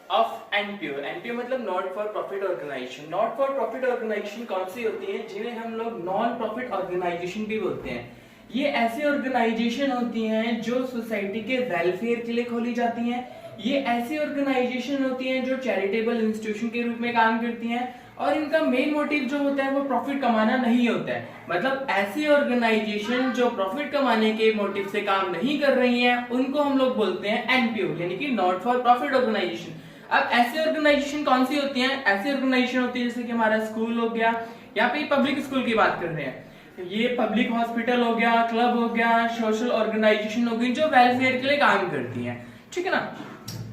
Of NPO. NPO मतलब not for profit organisation. Not for profit organisation कौन सी होती है? जिन्हें हम लोग नॉन प्रॉफिट ऑर्गेनाइजेशन भी बोलते हैं। ये ऐसी ऑर्गेनाइजेशन होती हैं जो सोसाइटी के वेलफेयर के लिए खोली जाती हैं। ये ऐसी ऑर्गेनाइजेशन होती हैं जो चैरिटेबल इंस्टीट्यूशन के रूप में काम करती हैं और इनका मेन मोटिव जो होता है वो प्रॉफिट कमाना नहीं होता है। मतलब ऐसी ऑर्गेनाइजेशन जो प्रॉफिट कमाने के मोटिव से काम नहीं कर रही हैं उनको हम लोग बोलते हैं एनपीओ, यानी कि नॉट फॉर प्रॉफिट ऑर्गेनाइजेशन। अब ऐसी ऑर्गेनाइजेशन कौन सी होती हैं? ऐसी ऑर्गेनाइजेशन होती है जैसे कि हमारा स्कूल हो गया, यहाँ पे पब्लिक स्कूल की बात कर रहे हैं, ये पब्लिक हॉस्पिटल हो गया, क्लब हो गया, सोशल ऑर्गेनाइजेशन हो गई जो वेलफेयर के लिए काम करती हैं। ठीक है ना।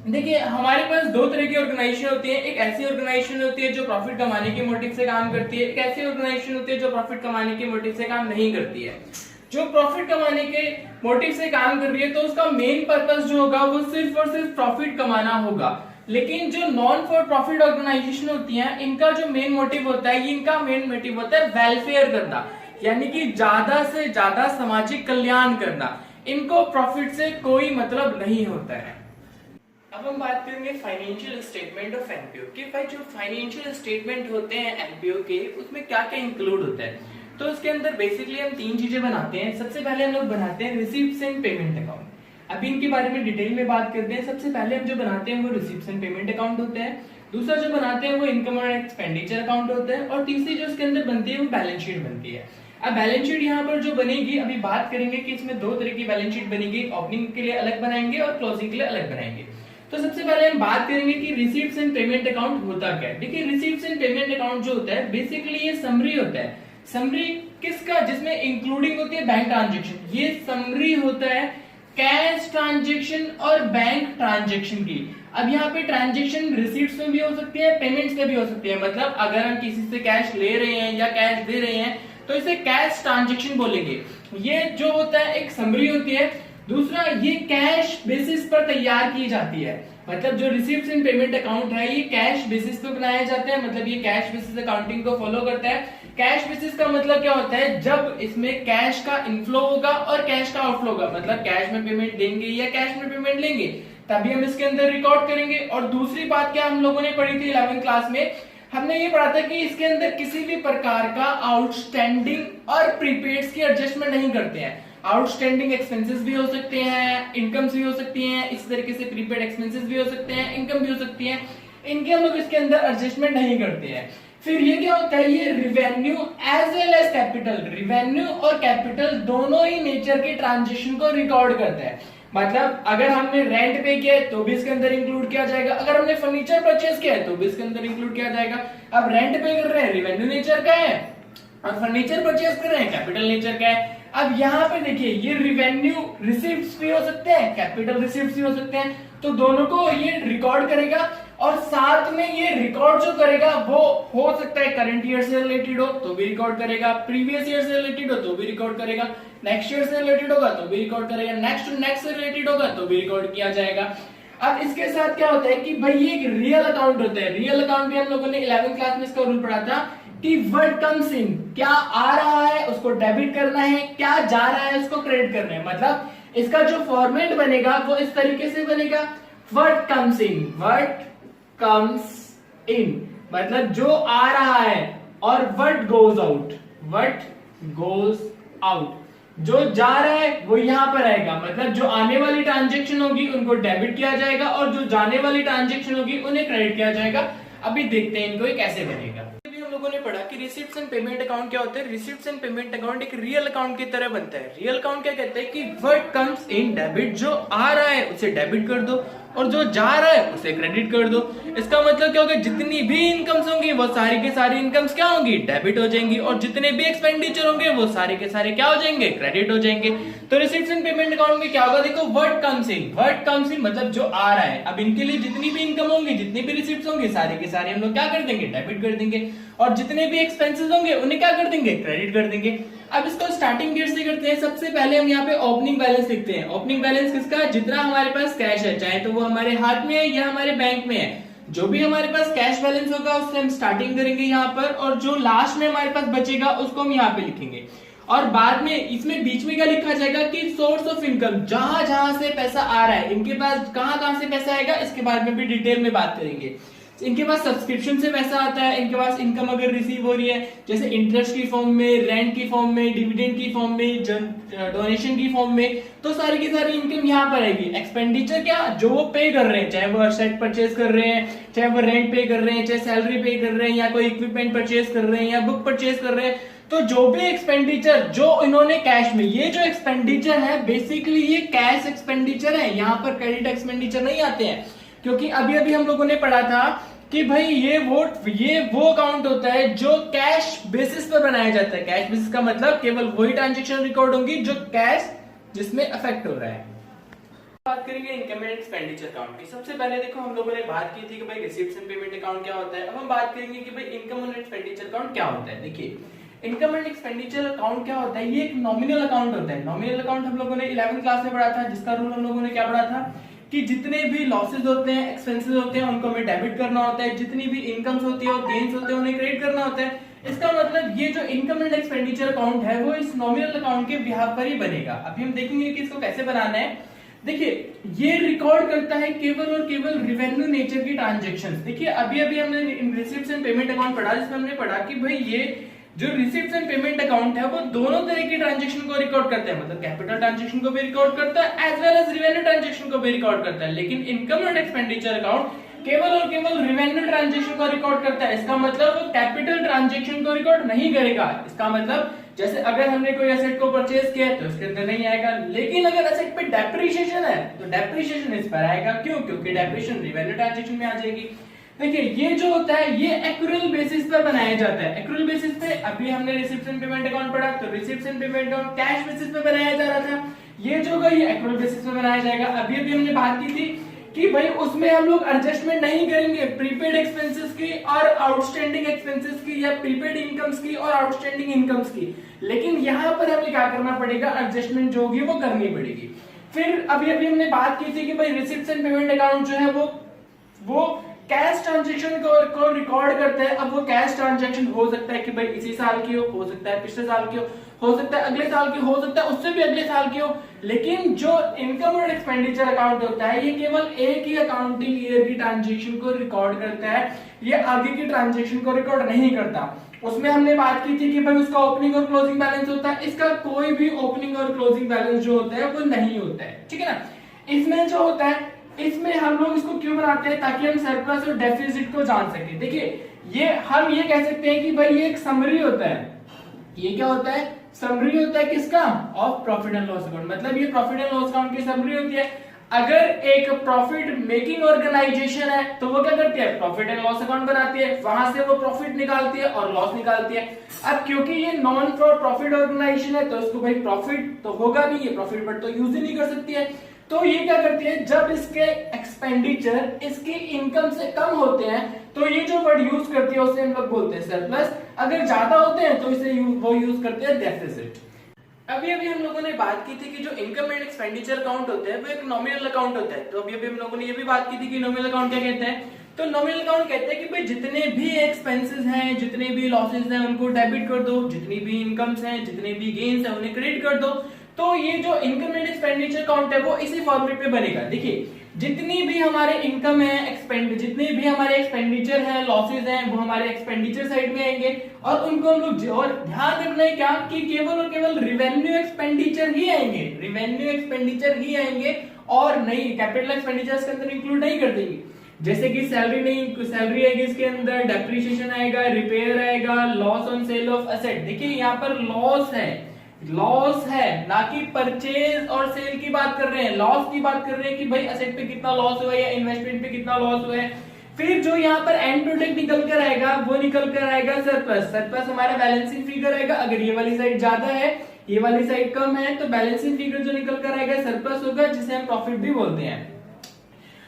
देखिए हमारे पास दो तरह की ऑर्गेनाइजेशन होती है। एक ऐसी ऑर्गेनाइजेशन होती है जो प्रॉफिट कमाने के मोटिव से काम करती है, एक ऐसी ऑर्गेनाइजेशन होती है जो प्रॉफिट कमाने के मोटिव से काम नहीं करती है। जो प्रॉफिट कमाने के मोटिव से काम कर रही है तो उसका मेन पर्पस जो होगा वो सिर्फ और सिर्फ प्रॉफिट कमाना होगा। लेकिन जो नॉन फॉर प्रॉफिट ऑर्गेनाइजेशन होती हैं इनका जो मेन मोटिव होता है, इनका मेन मोटिव होता है वेलफेयर करना, यानी कि ज्यादा से ज्यादा सामाजिक कल्याण करना। इनको प्रॉफिट से कोई मतलब नहीं होता है। अब हम बात करेंगे फाइनेंशियल स्टेटमेंट ऑफ एनपीओ कि भाई जो फाइनेंशियल स्टेटमेंट होते हैं एनपीओ के उसमें क्या क्या इंक्लूड होता है। तो उसके अंदर बेसिकली हम तीन चीजें बनाते हैं। सबसे पहले हम लोग बनाते हैं रिसीप्ट्स एंड पेमेंट अकाउंट। अभी इनके बारे में डिटेल में बात करते हैं। सबसे पहले हम जो बनाते हैं वो रिसीप्ट्स एंड पेमेंट अकाउंट होता है। दूसरा जो बनाते हैं वो इनकम और एक्सपेंडिचर अकाउंट होता है और तीसरी जो इसके अंदर बनती है वो बैलेंस शीट बनती है। अब बैलेंस शीट यहाँ पर जो बनेगी, अभी बात करेंगे कि इसमें दो तरह की बैलेंस शीट बनेगी, ओपनिंग के लिए अलग बनाएंगे और क्लोजिंग के लिए अलग बनाएंगे। तो सबसे पहले हम बात करेंगे कि रिसीप्ट्स एंड पेमेंट अकाउंट होता क्या है। देखिए रिसीप्ट्स एंड पेमेंट अकाउंट जो होता है बेसिकली ये समरी होता है। समरी किसका? जिसमें इंक्लूडिंग होती है बैंक ट्रांजैक्शन। ये समरी होता है कैश ट्रांजैक्शन और बैंक ट्रांजैक्शन की। अब यहाँ पे ट्रांजैक्शन रिसीप्ट्स में भी हो सकती है, पेमेंट्स में भी हो सकती है। मतलब अगर हम किसी से कैश ले रहे हैं या कैश दे रहे हैं तो इसे कैश ट्रांजैक्शन बोलेंगे। ये जो होता है एक समरी होती है। दूसरा ये कैश बेसिस पर तैयार की जाती है। मतलब जो रिसीप्ट्स एंड पेमेंट अकाउंट है ये कैश बेसिस पे बनाया जाता है। मतलब ये कैश बेसिस अकाउंटिंग को फॉलो करता है। कैश बेसिस का मतलब क्या होता है? जब इसमें कैश का इनफ्लो होगा और कैश का आउटफ्लो होगा, मतलब कैश में पेमेंट देंगे या कैश में पेमेंट लेंगे, तभी हम इसके अंदर रिकॉर्ड करेंगे। और दूसरी बात क्या हम लोगों ने पढ़ी थी 11वीं क्लास में, हमने ये पढ़ा था कि इसके अंदर किसी भी प्रकार का आउटस्टैंडिंग और प्रीपेड्स की एडजस्टमेंट नहीं करते हैं। आउटस्टैंडिंग एक्सपेंसेस भी हो सकते हैं, इनकम्स भी हो सकती हैं, इस तरीके से प्रीपेड एक्सपेंसेस भी हो सकते हैं, इनकम भी हो सकती है। इनके हम लोग इसके अंदर एडजस्टमेंट नहीं करते हैं। फिर ये क्या होता है? ये revenue as well as capital, revenue और कैपिटल दोनों ही नेचर के ट्रांजेक्शन को रिकॉर्ड करता है। मतलब अगर हमने रेंट पे किया है तो भी इसके अंदर इंक्लूड किया जाएगा, अगर हमने फर्नीचर परचेज किया है तो भी इसके अंदर इंक्लूड किया जाएगा। अब रेंट पे कर रहे हैं रिवेन्यू नेचर का है और फर्नीचर परचेज कर रहे हैं कैपिटल नेचर का है। अब यहाँ पे देखिए ये रिवेन्यू रिसीप्ट्स भी हो सकते हैं, कैपिटल रिसीप्ट्स भी हो सकते हैं, तो दोनों को ये रिकॉर्ड करेगा। और साथ में ये रिकॉर्ड जो करेगा वो हो सकता है करंट ईयर से रिलेटेड हो तो भी रिकॉर्ड करेगा, प्रीवियस ईयर से रिलेटेड हो तो भी रिकॉर्ड करेगा, नेक्स्ट ईयर से रिलेटेड होगा तो भी रिकॉर्ड करेगा, नेक्स्ट टू नेक्स्ट से रिलेटेड होगा तो भी रिकॉर्ड किया जाएगा। अब इसके साथ क्या होता है कि भाई ये एक रियल अकाउंट होता है। रियल अकाउंट भी हम लोगों ने 11वीं क्लास में इसका रूल पढ़ा था कि व्हाट कम्स इन, क्या आ रहा है उसको डेबिट करना है, क्या जा रहा है उसको क्रेडिट करना है। मतलब इसका जो फॉर्मेट बनेगा वो इस तरीके से बनेगा, what comes in, what comes in मतलब जो आ रहा है, और what goes out, what goes out जो जा रहा है वो यहां पर आएगा। मतलब जो आने वाली ट्रांजैक्शन होगी उनको डेबिट किया जाएगा और जो जाने वाली ट्रांजैक्शन होगी उन्हें क्रेडिट किया जाएगा। अभी देखते हैं इनको ये कैसे बनेगा। हम लोगों ने पढ़ा कि रिसीप्ट्स एंड पेमेंट अकाउंट क्या होता है। रिसीप्ट्स एंड पेमेंट अकाउंट एक रियल अकाउंट की तरह बनता है। रियल अकाउंट क्या कहता है कि व्हाट कम्स इन डेबिट, जो आ रहा है उसे डेबिट कर दो और जो जा रहा है उसे क्रेडिट कर दो। इसका मतलब क्या होगा? जितनी भी इनकम्स होंगी वो सारी के सारी इनकम्स क्या होंगी? डेबिट हो जाएंगी और जितने भी एक्सपेंडिचर होंगे वो सारे के सारे क्या हो जाएंगे? क्रेडिट हो जाएंगे। तो रिसीप्ट्स एंड पेमेंट अकाउंट में क्या होगा? देखो what comes in, what comes in मतलब जो आ रहा है। अब इनके लिए जितनी भी इनकम होंगी, जितनी भी रिसीप्ट्स होंगी, सारे के सारे हम लोग क्या कर देंगे? डेबिट कर देंगे। और जितने भी एक्सपेंसेस होंगे उन्हें क्या कर देंगे? क्रेडिट कर देंगे। अब इसको स्टार्टिंग डेट से करते हैं। सबसे पहले हम यहाँ पे ओपनिंग बैलेंस लिखते हैं। ओपनिंग बैलेंस किसका? जितना हमारे पास कैश है, चाहे तो वो हमारे हाथ में है या हमारे बैंक में है, जो भी हमारे पास कैश बैलेंस होगा उससे हम स्टार्टिंग करेंगे यहाँ पर, और जो लास्ट में हमारे पास बचेगा उसको हम यहाँ पे लिखेंगे। और बाद में इसमें बीच में क्या लिखा जाएगा कि सोर्स ऑफ इनकम, जहां जहां से पैसा आ रहा है, इनके पास कहां कहां से पैसा आएगा इसके बारे में भी डिटेल में बात करेंगे। इनके पास सब्सक्रिप्शन से पैसा आता है, इनके पास इनकम अगर रिसीव हो रही है जैसे इंटरेस्ट की फॉर्म में, रेंट की फॉर्म में, डिविडेंड की फॉर्म में, डोनेशन की फॉर्म में, तो सारी की सारी इनकम यहाँ पर आएगी। एक्सपेंडिचर क्या, जो वो पे कर रहे हैं, चाहे वो असेट परचेज कर रहे हैं, चाहे वो रेंट पे कर रहे हैं, चाहे सैलरी पे कर रहे हैं, या कोई इक्विपमेंट परचेज कर रहे हैं, या बुक परचेज कर रहे हैं, तो जो भी एक्सपेंडिचर जो इन्होंने कैश में, ये जो एक्सपेंडिचर है बेसिकली ये कैश एक्सपेंडिचर है, यहाँ पर क्रेडिट एक्सपेंडिचर नहीं आते हैं। क्योंकि अभी अभी हम लोगों ने पढ़ा था कि भाई ये वो अकाउंट होता है जो कैश बेसिस पर बनाया जाता है। कैश बेसिस का मतलब केवल वही ट्रांजैक्शन रिकॉर्ड होंगी जो कैश जिसमें अफेक्ट हो रहा है। बात करेंगे इनकम एंड एक्सपेंडिचर अकाउंट की। सबसे पहले देखो हम लोगों ने बात की थी कि भाई रिसीप्ट्स एंड पेमेंट अकाउंट क्या होता है। अब हम बात करेंगे कि भाई इनकम एंड एक्सपेंडिचर अकाउंट क्या होता है। देखिए इनकम एंड एक्सपेंडिचर अकाउंट क्या होता है, ये एक नॉमिनल अकाउंट होता है। नॉमिनल अकाउंट हम लोगों ने 11वीं क्लास में पढ़ा था, जिसका रूल हम लोगों ने क्या पढ़ा था कि जितने भी लॉसेस होते हैं, एक्सपेंसेस होते हैं, उनको हमें डेबिट करना होता है, जितनी भी इनकम्स होती है और गेन्स होते हैं उन्हें क्रेडिट करना होता है। इसका मतलब ये जो इनकम एंड एक्सपेंडिचर अकाउंट है वो इस नॉमिनल अकाउंट के बिहाफ पर ही बनेगा। अभी हम देखेंगे कि इसको कैसे बनाना है। देखिए ये रिकॉर्ड करता है केवल और केवल रेवेन्यू नेचर की ट्रांजैक्शंस। देखिए अभी अभी हमने रिसीप्ट्स एंड पेमेंट अकाउंट पढ़ा, जिसमें हमने पढ़ा कि भाई ये जो रिसीप्ट्स एंड पेमेंट अकाउंट है वो दोनों तरह की ट्रांजैक्शन को रिकॉर्ड करता है, मतलब कैपिटल ट्रांजैक्शन को भी रिकॉर्ड करता है as well as revenue transaction को भी रिकॉर्ड करता है। लेकिन इनकम एंड एक्सपेंडिचर अकाउंट केवल और केवल रेवेन्यू ट्रांजैक्शन को रिकॉर्ड करता है। इसका मतलब वो कैपिटल ट्रांजैक्शन को रिकॉर्ड नहीं करेगा। इसका मतलब जैसे अगर हमने कोई एसेट को परचेज किया है तो इसके अंदर नहीं आएगा, लेकिन अगर एसेट पे डेप्रिसिएशन है तो डेप्रिसिएशन इस पर आएगा। क्यों? क्योंकि डेप्रिसिएशन रेवेन्यू ट्रांजैक्शन में आ जाएगी। देखिए ये जो होता है ये एक्रूअल बेसिस पर बनाया जाता है। एक्रूअल बेसिस पे अभी हमने रिसीप्ट्स एंड पेमेंट अकाउंट पढ़ा, तो receipts and payment account cash basis पे बनाया जा रहा था, ये जो होगा ये एक्रूअल बेसिस पे बनाया जाएगा। अभी अभी हमने बात की थी कि भाई उसमें हम लोग एडजस्टमेंट नहीं करेंगे प्रीपेड एक्सपेंसेस की और आउटस्टैंडिंग एक्सपेंसेस की, या प्रीपेड इनकम्स की और आउटस्टैंडिंग इनकम्स की, लेकिन यहाँ पर हमें क्या करना पड़ेगा, एडजस्टमेंट जो होगी वो करनी पड़ेगी। फिर अभी अभी हमने बात की थी कि भाई रिसीप्ट्स एंड पेमेंट अकाउंट जो है वो कैश ट्रांजैक्शन को रिकॉर्ड करता है। अब वो कैश ट्रांजैक्शन हो सकता है कि भाई इसी साल की हो सकता है पिछले साल की हो सकता है अगले साल की, हो सकता है उससे भी अगले साल की हो। लेकिन जो इनकम और एक्सपेंडिचर अकाउंट होता है ये केवल एक ही अकाउंटिंग ईयर की ट्रांजैक्शन को रिकॉर्ड करता है, ये आगे की ट्रांजैक्शन को रिकॉर्ड नहीं करता। उसमें हमने बात की थी कि भाई उसका ओपनिंग और क्लोजिंग बैलेंस होता है, इसका कोई भी ओपनिंग और क्लोजिंग बैलेंस जो होता है वो नहीं होता है, ठीक है ना। इसमें जो होता है, इसमें हम लोग इसको क्यों बनाते हैं, ताकि हम सरप्लस और डेफिसिट को जान सके। देखिए ये हम ये कह सकते हैं कि भाई ये एक समरी होता है। ये क्या होता है, समरी होता है किसका, of profit and loss account. मतलब ये प्रॉफिट एंड लॉस अकाउंट की समरी होती है। अगर एक प्रॉफिट मेकिंग ऑर्गेनाइजेशन है तो वो क्या करती है, प्रॉफिट एंड लॉस अकाउंट बनाती है, वहां से वो प्रॉफिट निकालती है और लॉस निकालती है। अब क्योंकि ये नॉन फॉर प्रॉफिट ऑर्गेनाइजेशन है तो इसको भाई प्रॉफिट तो होगा नहीं, ये प्रॉफिट बट तो यूज ही नहीं कर सकती है। तो ये क्या करती है, जब इसके एक्सपेंडिचर इसकी इनकम से कम होते हैं तो ये जो वर्ड यूज करती है उसे हम लोग बोलते हैं सरप्लस। अगर ज्यादा होते हैं तो इसे वो यूज करते हैं डेफिसिट। अभी अभी हम लोगों ने बात की थी कि जो इनकम एंड एक्सपेंडिचर अकाउंट होता है वो एक नॉमिनल अकाउंट होता है। तो अभी अभी हम लोगों ने ये भी बात की थी कि नॉमिनल अकाउंट क्या कहते हैं। तो नॉमिनल अकाउंट कहते हैं कि भाई जितने भी एक्सपेंसेस हैं, जितने भी लॉसेस हैं उनको डेबिट कर दो, जितनी भी इनकम्स हैं, जितने भी गेन्स हैं उन्हें क्रेडिट कर दो। तो ये जो इनकम एंड एक्सपेंडिचर अकाउंट है वो इसी फॉर्मेट पे बनेगा। देखिए जितनी भी हमारे इनकम है, जितने भी हमारे एक्सपेंडिचर है, लॉसेज हैं, वो हमारे एक्सपेंडिचर साइड में आएंगे और उनको हम लोग, और ध्यान रखना है क्या कि केवल और केवल रेवेन्यू एक्सपेंडिचर ही आएंगे, रेवेन्यू एक्सपेंडिचर ही आएंगे और नहीं कैपिटल एक्सपेंडिचर इसके अंदर इंक्लूड नहीं कर देंगे। जैसे कि सैलरी आएगी, इसके अंदर डेप्रिसिएशन आएगा, रिपेयर आएगा, loss on sale of asset. देखिए यहाँ पर लॉस है ना कि परचेज और सेल की बात कर रहे हैं, लॉस की बात कर रहे हैं कि भाई एसेट पे कितना लॉस हुआ है या इन्वेस्टमेंट पे कितना लॉस हुआ है। फिर जो यहाँ पर एंड प्रोडक्ट निकल कर आएगा वो निकल कर आएगा सरप्लस। सरप्लस हमारा बैलेंसिंग फिगर आएगा। अगर ये वाली साइड ज्यादा है ये वाली साइड कम है तो बैलेंसिंग फिगर जो निकल कर आएगा सरप्लस होगा, जिसे हम प्रॉफिट भी बोलते हैं।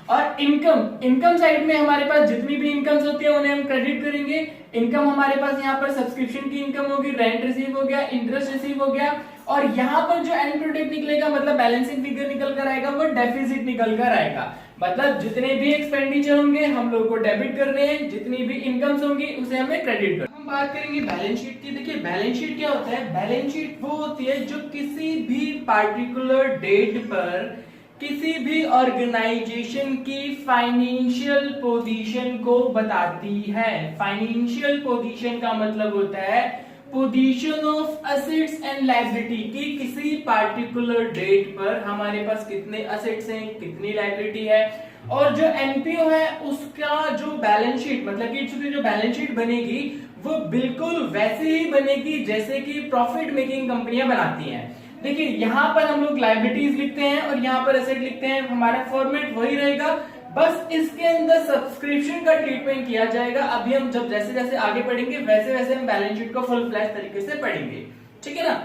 और इनकम साइड में हमारे पास जितनी भी इनकम्स होती है उन्हें हम क्रेडिट करेंगे। इनकम हमारे पास यहाँ पर सब्सक्रिप्शन की इनकम होगी, रेंट रिसीव हो गया, इंटरेस्ट रिसीव हो गया, और यहाँ पर जो एंड प्रोडक्ट निकलेगा मतलब बैलेंसिंग फिगर निकल कर आएगा वो डेफिसिट निकल कर आएगा। मतलब जितने भी एक्सपेंडिचर होंगे हम लोग को डेबिट करने हैं, जितनी भी इनकम्स होंगी उसे हमें क्रेडिट करना। हम बात करेंगे बैलेंस शीट की। देखिए बैलेंस शीट क्या होता है, बैलेंस शीट वो होती है जो किसी भी पार्टिकुलर डेट पर किसी भी ऑर्गेनाइजेशन की फाइनेंशियल पोजीशन को बताती है। फाइनेंशियल पोजीशन का मतलब होता है position of assets and liability की किसी पार्टिकुलर डेट पर हमारे पास कितने असेट्स हैं, कितनी लायबिलिटी है। और जो एनपीओ है उसका जो बैलेंस शीट मतलब कि उसकी जो बैलेंस शीट बनेगी वो बिल्कुल वैसे ही बनेगी जैसे कि प्रॉफिट मेकिंग कंपनियां बनाती हैं। देखिए यहाँ पर हम लोग लायबिलिटीज लिखते हैं और यहाँ पर एसेट लिखते हैं, हमारा फॉर्मेट वही रहेगा, बस इसके अंदर सब्सक्रिप्शन का ट्रीटमेंट किया जाएगा। अभी हम जब जैसे जैसे आगे पढ़ेंगे वैसे वैसे हम बैलेंस शीट को फुल फ्लैश तरीके से पढ़ेंगे, ठीक है ना।